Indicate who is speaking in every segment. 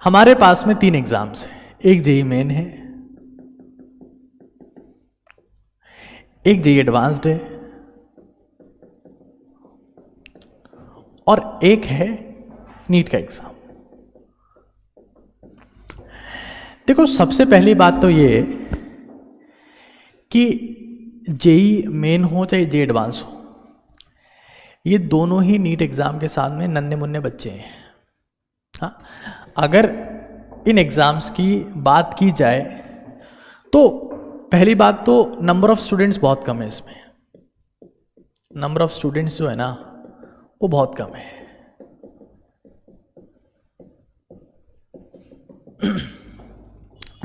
Speaker 1: हमारे पास में 3 एग्जाम्स हैं, एक जेई मेन है, एक जेई एडवांस्ड है और एक है नीट का एग्जाम। देखो सबसे पहली बात तो ये कि जेई मेन हो चाहे जेई एडवांस हो, ये दोनों ही नीट एग्जाम के साथ में नन्हे मुन्ने बच्चे हैं। हाँ, अगर इन एग्जाम्स की बात की जाए तो पहली बात तो नंबर ऑफ स्टूडेंट्स बहुत कम है इसमें। नंबर ऑफ स्टूडेंट्स जो है ना वो बहुत कम है।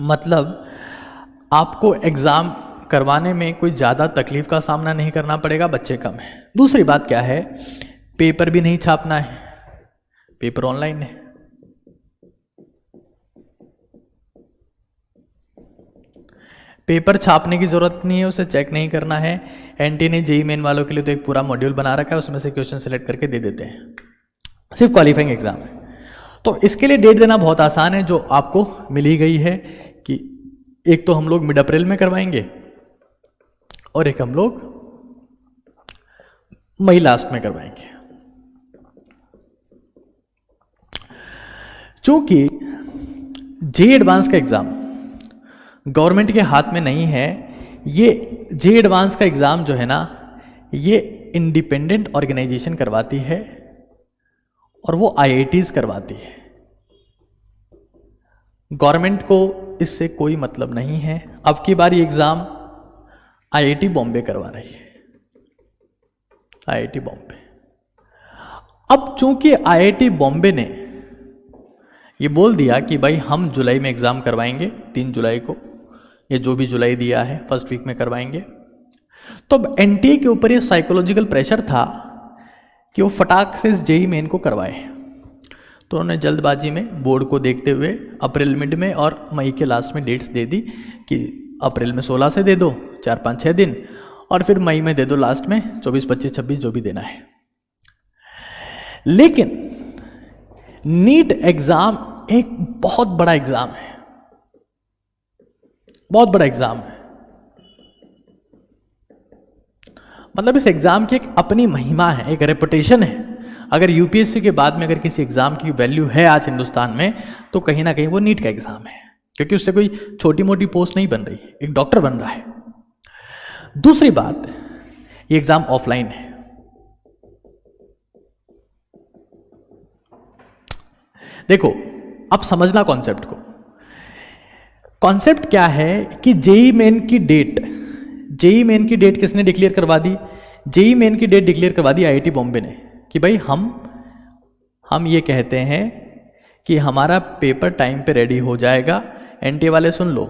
Speaker 1: मतलब आपको एग्जाम करवाने में कोई ज़्यादा तकलीफ का सामना नहीं करना पड़ेगा, बच्चे कम है। दूसरी बात क्या है, पेपर भी नहीं छापना है, पेपर ऑनलाइन है। पेपर छापने की जरूरत नहीं है, उसे चेक नहीं करना है। एनटी ने जेई मेन वालों के लिए तो एक पूरा मॉड्यूल बना रखा है, उसमें से क्वेश्चन सेलेक्ट करके दे देते हैं, सिर्फ क्वालिफाइंग एग्जाम है। तो इसके लिए डेट देना बहुत आसान है, जो आपको मिली गई है कि एक तो हम लोग मिड अप्रैल में करवाएंगे और एक हम लोग मई लास्ट में करवाएंगे। चूंकि जेई एडवांस का एग्जाम गवर्नमेंट के हाथ में नहीं है, ये जेई एडवांस का एग्जाम जो है ना ये इंडिपेंडेंट ऑर्गेनाइजेशन करवाती है और वो आईआईटीज करवाती है। गवर्नमेंट को इससे कोई मतलब नहीं है। अब की बार ये एग्जाम आईआईटी बॉम्बे करवा रही है, आईआईटी बॉम्बे। अब चूंकि आईआईटी बॉम्बे ने ये बोल दिया कि भाई हम जुलाई में एग्जाम करवाएंगे, 3 जुलाई को, ये जो भी जुलाई दिया है फर्स्ट वीक में करवाएंगे, तो अब एनटीए के ऊपर ये साइकोलॉजिकल प्रेशर था कि वो फटाक से इस जेई मेन को करवाए। तो उन्होंने जल्दबाजी में बोर्ड को देखते हुए अप्रैल मिड में और मई के लास्ट में डेट्स दे दी कि अप्रैल में 16 से दे दो 4, 5, 6 दिन, और फिर मई में दे दो लास्ट में 24, 25, 26 जो भी देना है। लेकिन नीट एग्जाम एक बहुत बड़ा एग्जाम है, बहुत बड़ा एग्जाम है। मतलब इस एग्जाम की एक अपनी महिमा है, एक रेपुटेशन है। अगर यूपीएससी के बाद में अगर किसी एग्जाम की वैल्यू है आज हिंदुस्तान में तो कहीं ना कहीं वो नीट का एग्जाम है, क्योंकि उससे कोई छोटी मोटी पोस्ट नहीं बन रही, एक डॉक्टर बन रहा है। दूसरी बात, ये एग्जाम ऑफलाइन है। देखो अब समझना कॉन्सेप्ट को। कॉन्सेप्ट क्या है कि जेई मेन की डेट किसने डिक्लेयर करवा दी? जेई मेन की डेट डिक्लेयर करवा दी आईआईटी बॉम्बे ने कि भाई हम ये कहते हैं कि हमारा पेपर टाइम पे रेडी हो जाएगा। एनटीए वाले सुन लो,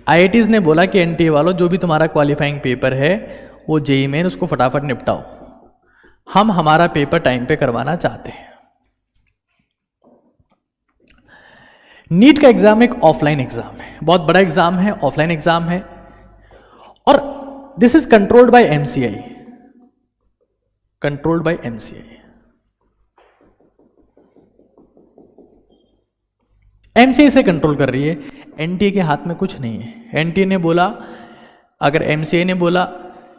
Speaker 1: आईआईटीज ने बोला कि एनटीए वालों जो भी तुम्हारा क्वालिफाइंग पेपर है वो जेई मेन उसको फटाफट निपटाओ, हम हमारा पेपर टाइम पे करवाना चाहते हैं। नीट का एग्जाम एक ऑफलाइन एग्जाम है, बहुत बड़ा एग्जाम है, ऑफलाइन एग्जाम है, और this is controlled by MCI, controlled by MCI. MCI से कंट्रोल कर रही है, एनटीए के हाथ में कुछ नहीं है। एनटीए ने बोला, अगर एमसीआई ने बोला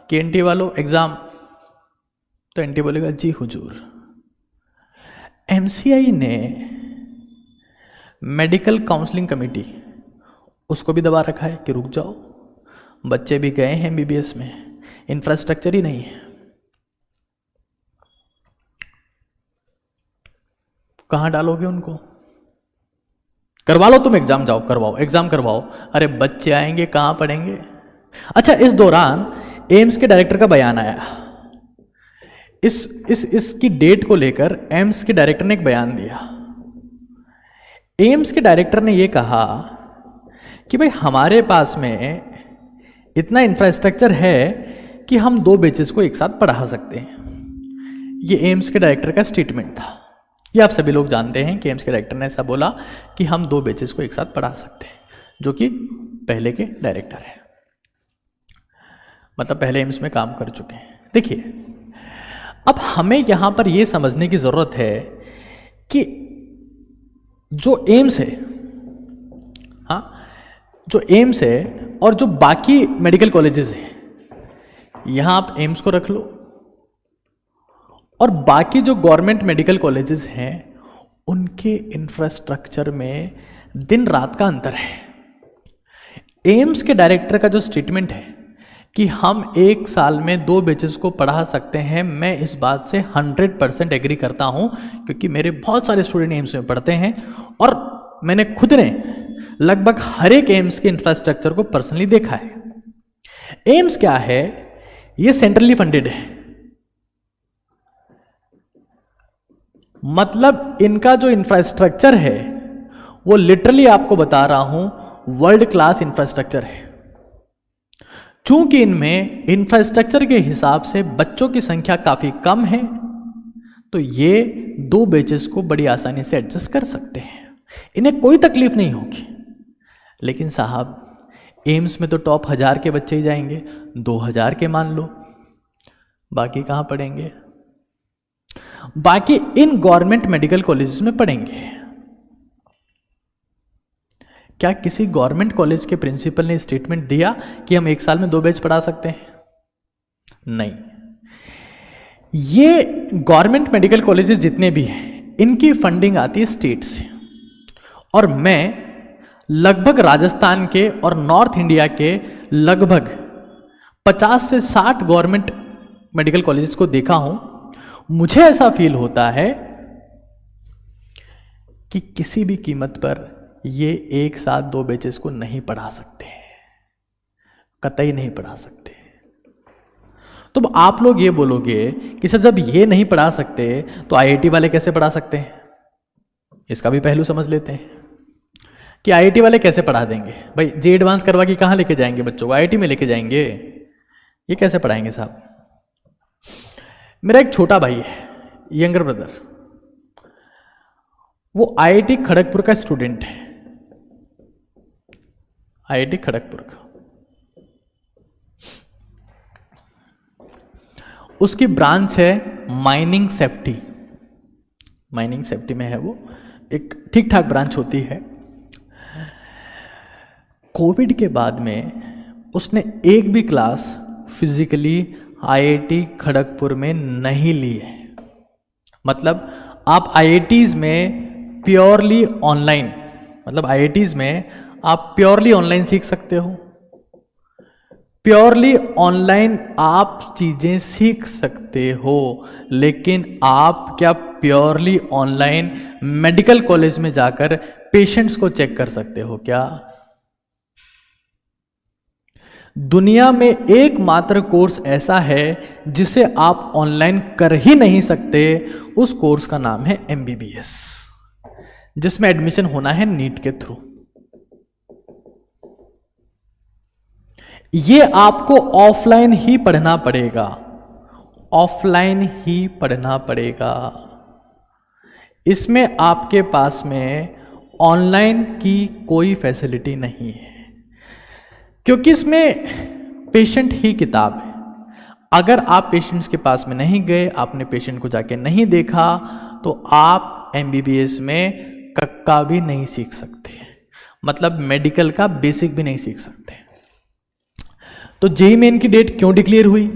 Speaker 1: कि एनटीए वालों एग्जाम, तो एनटीए बोलेगा जी हुजूर। एमसीआई ने मेडिकल काउंसलिंग कमेटी उसको भी दबा रखा है कि रुक जाओ, बच्चे भी गए हैं एमबीबीएस में, इंफ्रास्ट्रक्चर ही नहीं है, कहां डालोगे उनको? करवा लो तुम एग्जाम, जाओ करवाओ, एग्जाम करवाओ। अरे बच्चे आएंगे कहां पढ़ेंगे? अच्छा, इस दौरान एम्स के डायरेक्टर का बयान आया। इसकी डेट को लेकर एम्स के डायरेक्टर ने एक बयान दिया। एम्स के डायरेक्टर ने यह कहा कि भाई हमारे पास में इतना इंफ्रास्ट्रक्चर है कि हम 2 बैचेस को एक साथ पढ़ा सकते हैं। ये एम्स के डायरेक्टर का स्टेटमेंट था। ये आप सभी लोग जानते हैं कि एम्स के डायरेक्टर ने ऐसा बोला कि हम 2 बैचेस को एक साथ पढ़ा सकते हैं, जो कि पहले के डायरेक्टर हैं, मतलब पहले एम्स में काम कर चुके हैं। देखिए, अब हमें यहां पर यह समझने की जरूरत है कि जो एम्स है, हाँ, जो एम्स है और जो बाकी मेडिकल कॉलेजेस हैं, यहां आप एम्स को रख लो और बाकी जो गवर्नमेंट मेडिकल कॉलेजेस हैं उनके इंफ्रास्ट्रक्चर में दिन रात का अंतर है। एम्स के डायरेक्टर का जो स्टेटमेंट है कि हम एक साल में 2 बैचेस को पढ़ा सकते हैं, मैं इस बात से 100% एग्री करता हूं, क्योंकि मेरे बहुत सारे स्टूडेंट एम्स में पढ़ते हैं और मैंने खुद ने लगभग हर एक एम्स के इंफ्रास्ट्रक्चर को पर्सनली देखा है। एम्स क्या है, ये सेंट्रली फंडेड है, मतलब इनका जो इंफ्रास्ट्रक्चर है वो लिटरली आपको बता रहा हूं वर्ल्ड क्लास इंफ्रास्ट्रक्चर है। चूंकि इनमें इंफ्रास्ट्रक्चर के हिसाब से बच्चों की संख्या काफी कम है, तो ये 2 बैचेस को बड़ी आसानी से एडजस्ट कर सकते हैं, इन्हें कोई तकलीफ नहीं होगी। लेकिन साहब, एम्स में तो टॉप 1000 के बच्चे ही जाएंगे, 2000 के मान लो, बाकी कहां पढ़ेंगे? बाकी इन गवर्नमेंट मेडिकल कॉलेजेस में पढ़ेंगे। क्या किसी गवर्नमेंट कॉलेज के प्रिंसिपल ने स्टेटमेंट दिया कि हम एक साल में 2 बैच पढ़ा सकते हैं? नहीं। ये गवर्नमेंट मेडिकल कॉलेजेस जितने भी हैं, इनकी फंडिंग आती है स्टेट से, और मैं लगभग राजस्थान के और नॉर्थ इंडिया के लगभग 50 से 60 गवर्नमेंट मेडिकल कॉलेजेस को देखा हूं। मुझे ऐसा फील होता है कि किसी भी कीमत पर ये एक साथ 2 बैचेस को नहीं पढ़ा सकते, कतई नहीं पढ़ा सकते। तो आप लोग ये बोलोगे कि सर जब ये नहीं पढ़ा सकते तो आईआईटी वाले कैसे पढ़ा सकते हैं? इसका भी पहलू समझ लेते हैं कि आईआईटी वाले कैसे पढ़ा देंगे। भाई जे एडवांस करवा के कहां लेके जाएंगे बच्चों को? आईआईटी में लेके जाएंगे, ये कैसे पढ़ाएंगे साहब? मेरा एक छोटा भाई है, यंगर ब्रदर, वो आईआईटी खड़गपुर का स्टूडेंट है, आईआईटी खड़गपुर का। उसकी ब्रांच है माइनिंग सेफ्टी, माइनिंग सेफ्टी में है वो, एक ठीक ठाक ब्रांच होती है। कोविड के बाद में उसने एक भी क्लास फिजिकली आईआईटी खड़गपुर में नहीं ली है। मतलब आप आईआईटीज में प्योरली ऑनलाइन, मतलब आईआईटीज में आप प्योरली ऑनलाइन सीख सकते हो, प्योरली ऑनलाइन आप चीजें सीख सकते हो, लेकिन आप क्या प्योरली ऑनलाइन मेडिकल कॉलेज में जाकर पेशेंट्स को चेक कर सकते हो क्या? दुनिया में एकमात्र कोर्स ऐसा है जिसे आप ऑनलाइन कर ही नहीं सकते, उस कोर्स का नाम है एमबीबीएस, जिसमें एडमिशन होना है नीट के थ्रू। ये आपको ऑफलाइन ही पढ़ना पड़ेगा, ऑफलाइन ही पढ़ना पड़ेगा। इसमें आपके पास में ऑनलाइन की कोई फैसिलिटी नहीं है, क्योंकि इसमें पेशेंट ही किताब है। अगर आप पेशेंट्स के पास में नहीं गए, आपने पेशेंट को जाके नहीं देखा, तो आप एमबीबीएस में कक्का भी नहीं सीख सकते, मतलब मेडिकल का बेसिक भी नहीं सीख सकते। तो जेईई मेन की डेट क्यों डिक्लेयर हुई?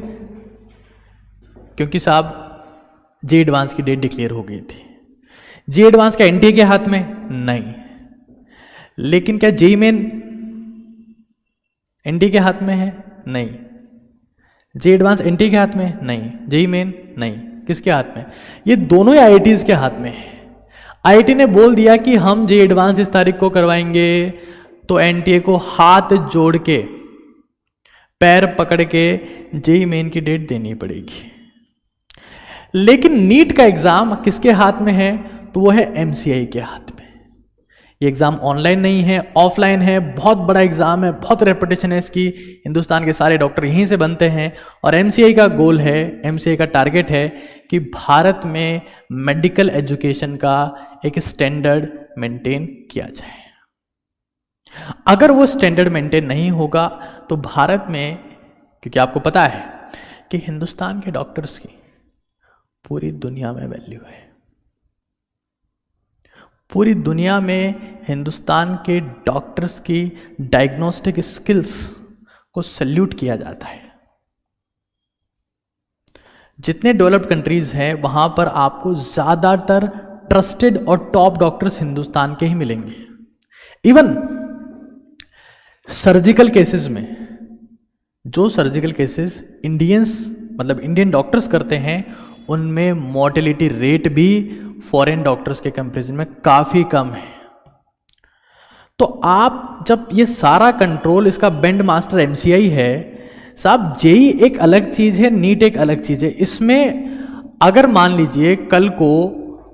Speaker 1: क्योंकि साहब जेईई एडवांस की डेट डिक्लेयर हो गई थी। जेईई एडवांस क्या एनटीए के हाथ में? नहीं। लेकिन क्या जेईई मेन एनटीए के हाथ में है? नहीं। जेईई एडवांस एनटीए के हाथ में? नहीं। JEE main? नहीं। किसके हाथ में? ये दोनों ही आईआईटीज के हाथ में है। आईआईटी ने बोल दिया कि हम जेईई एडवांस इस तारीख को करवाएंगे, तो एनटीए को हाथ जोड़ के, पैर पकड़ के जेईई मेन की डेट देनी पड़ेगी। लेकिन नीट का एग्जाम किसके हाथ में है? तो वो है एमसीआई के हाथ में। ये एग्जाम ऑनलाइन नहीं है, ऑफलाइन है, बहुत बड़ा एग्जाम है, बहुत रेपुटेशन है इसकी, हिंदुस्तान के सारे डॉक्टर यहीं से बनते हैं। और एमसीआई का गोल है, एमसीआई का टारगेट है कि भारत में मेडिकल एजुकेशन का एक स्टैंडर्ड मेंटेन किया जाए। अगर वो स्टैंडर्ड मेंटेन नहीं होगा तो भारत में, क्योंकि आपको पता है कि हिंदुस्तान के डॉक्टर्स की पूरी दुनिया में वैल्यू है, पूरी दुनिया में हिंदुस्तान के डॉक्टर्स की डायग्नोस्टिक स्किल्स को सल्यूट किया जाता है। जितने डेवलप्ड कंट्रीज हैं वहां पर आपको ज्यादातर ट्रस्टेड और टॉप डॉक्टर्स हिंदुस्तान के ही मिलेंगे। इवन सर्जिकल केसेस में जो सर्जिकल केसेस इंडियन डॉक्टर्स करते हैं उनमें मॉर्टेलिटी रेट भी फॉरेन डॉक्टर्स के कंपैरिजन में काफी कम है। तो आप जब ये सारा कंट्रोल, इसका बेंड मास्टर एमसीआई है साहब, जेई एक अलग चीज है, नीट एक अलग चीज है। इसमें अगर मान लीजिए कल को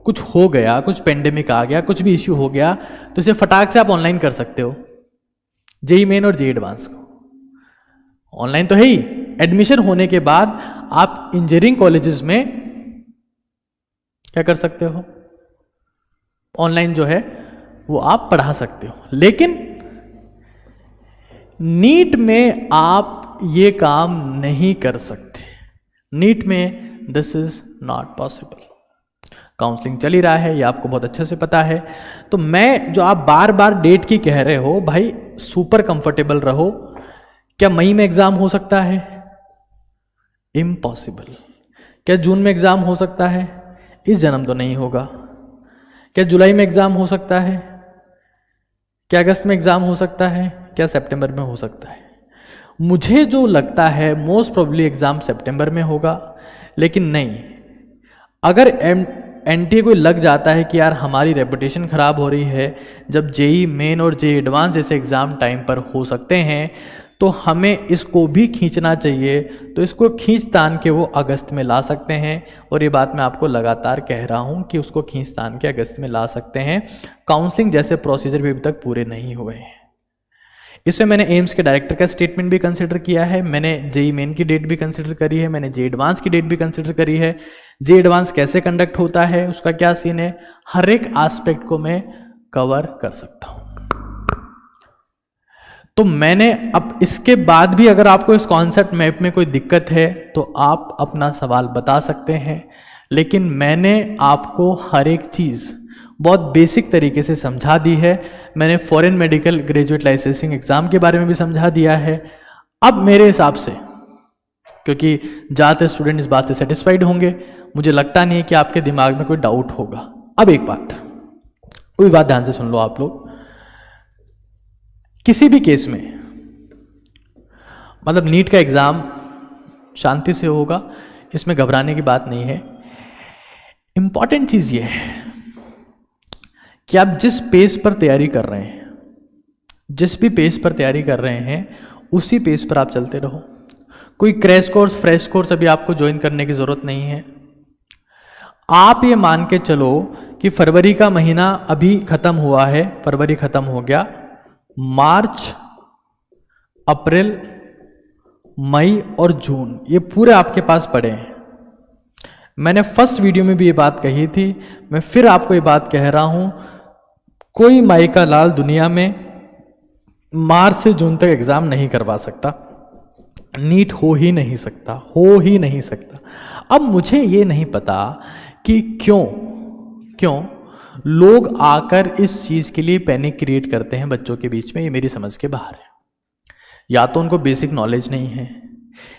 Speaker 1: कुछ हो गया, कुछ पेंडेमिक आ गया, कुछ भी इश्यू हो गया, तो इसे फटाक से आप ऑनलाइन कर सकते हो। जेई मेन और जेई एडवांस को ऑनलाइन तो है ही। एडमिशन होने के बाद आप इंजीनियरिंग कॉलेजेस में क्या कर सकते हो, ऑनलाइन जो है वो आप पढ़ा सकते हो। लेकिन नीट में आप ये काम नहीं कर सकते। नीट में this is not possible. Counselling चल ही रहा है, ये आपको बहुत अच्छे से पता है। तो मैं जो आप बार बार डेट की कह रहे हो, भाई सुपर कंफर्टेबल रहो। क्या मई में एग्जाम हो सकता है? इम्पॉसिबल। क्या जून में एग्जाम हो सकता है? इस जन्म तो नहीं होगा। क्या जुलाई में एग्जाम हो सकता है? क्या अगस्त में एग्जाम हो सकता है? क्या सितंबर में हो सकता है? मुझे जो लगता है मोस्ट प्रोबेबली एग्जाम सितंबर में होगा। लेकिन नहीं, अगर एनटीए को लग जाता है कि यार हमारी रेपुटेशन खराब हो रही है, जब जेई मेन और जेई एडवांस जैसे एग्जाम टाइम पर हो सकते हैं, तो हमें इसको भी खींचना चाहिए। तो इसको खींच तान के वो अगस्त में ला सकते हैं। और ये बात मैं आपको लगातार कह रहा हूँ कि उसको खींच तान के अगस्त में ला सकते हैं। काउंसलिंग जैसे प्रोसीजर भी अभी तक पूरे नहीं हुए हैं। इसमें मैंने एम्स के डायरेक्टर का स्टेटमेंट भी कंसिडर किया है, मैंने जेई मेन की डेट भी कंसिडर करी है, मैंने जेई एडवांस की डेट भी कंसिडर करी है। जेई एडवांस कैसे कंडक्ट होता है, उसका क्या सीन है, हर एक एस्पेक्ट को मैं कवर कर सकता हूं। तो मैंने अब इसके बाद भी अगर आपको इस कॉन्सेप्ट मैप में कोई दिक्कत है तो आप अपना सवाल बता सकते हैं। लेकिन मैंने आपको हर एक चीज बहुत बेसिक तरीके से समझा दी है। मैंने foreign medical graduate licensing exam के बारे में भी समझा दिया है। अब मेरे हिसाब से, क्योंकि ज़्यादातर स्टूडेंट इस बात से सेटिस्फाइड होंगे, मुझे लगता नहीं है कि आपके दिमाग में कोई डाउट होगा। अब एक बात, कोई बात ध्यान से सुन लो आप लोग। किसी भी केस में मतलब नीट का एग्जाम शांति से होगा, इसमें घबराने की बात नहीं है। इंपॉर्टेंट चीज ये है कि आप जिस पेस पर तैयारी कर रहे हैं, जिस भी पेस पर तैयारी कर रहे हैं, उसी पेस पर आप चलते रहो। कोई क्रैश कोर्स, फ्रेश कोर्स अभी आपको ज्वाइन करने की जरूरत नहीं है। आप ये मान के चलो कि फरवरी का महीना अभी खत्म हुआ है, फरवरी खत्म हो गया, मार्च, अप्रैल, मई और जून ये पूरे आपके पास पड़े हैं। मैंने फर्स्ट वीडियो में भी ये बात कही थी, मैं फिर आपको ये बात कह रहा हूं, कोई माई का लाल दुनिया में मार्च से जून तक एग्जाम नहीं करवा सकता। नीट हो ही नहीं सकता, हो ही नहीं सकता। अब मुझे ये नहीं पता कि क्यों लोग आकर इस चीज के लिए पैनिक क्रिएट करते हैं बच्चों के बीच में। ये मेरी समझ के बाहर है। या तो उनको बेसिक नॉलेज नहीं है,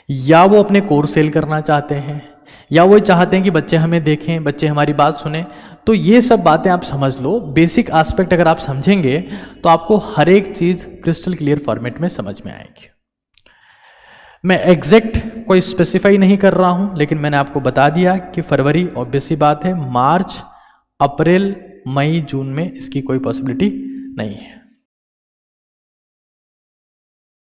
Speaker 1: या वो अपने कोर्स सेल करना चाहते हैं, या वो चाहते हैं कि बच्चे हमें देखें, बच्चे हमारी बात सुने। तो ये सब बातें आप समझ लो। बेसिक एस्पेक्ट अगर आप समझेंगे तो आपको हर एक चीज क्रिस्टल क्लियर फॉर्मेट में समझ में आएगी। मैं एग्जैक्ट कोई स्पेसिफाई नहीं कर रहा हूं, लेकिन मैंने आपको बता दिया कि फरवरी ऑब्वियस सी बात है, मार्च, अप्रैल, मई, जून में इसकी कोई पॉसिबिलिटी नहीं है।